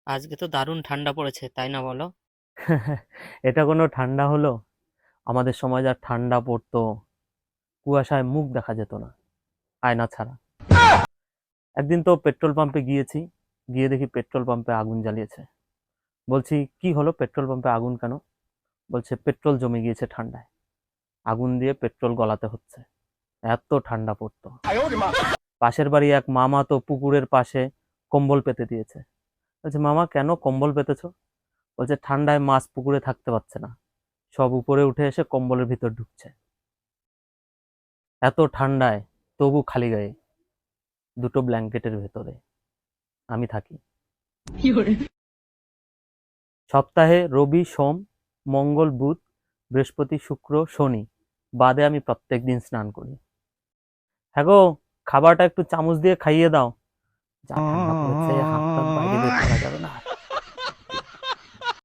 আজকে তো দারুণ ঠান্ডা পড়েছে, তাই না বলো? এটা কোনো ঠান্ডা হলো? আমাদের সময় যা ঠান্ডা পড়তো, কুয়াশায় মুখ দেখা যেত না আয়না ছাড়া। একদিন তো পেট্রোল পাম্পে গিয়েছি, গিয়ে দেখি পেট্রোল পাম্পে আগুন জ্বালিয়েছে। বলছি, কি হলো, পেট্রোল পাম্পে আগুন কেন? বলছে পেট্রোল জমে গিয়েছে ঠান্ডায়, আগুন দিয়ে পেট্রোল গলাতে হচ্ছে, এত ঠান্ডা পড়তো। পাশের বাড়ি এক মামা তো পুকুরের পাশে কম্বল পেতে দিয়েছে। বলছে, মামা কেন কম্বল পেতেছো? বলছে, ঠান্ডায় মাছ পুকুরে থাকতে পারছে না, সব উপরে উঠে এসে কম্বলের ভিতর ঢুকছে। এত ঠান্ডায় তবু খালি গায়ে, দুটো ব্ল্যাঙ্কেটের ভেতরে আমি থাকি। সপ্তাহে রবি সোম মঙ্গল বুধ বৃহস্পতি শুক্র শনি বাদে আমি প্রত্যেক দিন স্নান করি। হ্যাঁ গো, খাবারটা একটু চামচ দিয়ে খাইয়ে দাও। যা ঠান্ডা পড়েছে, হাত টাত বাইরে বের করা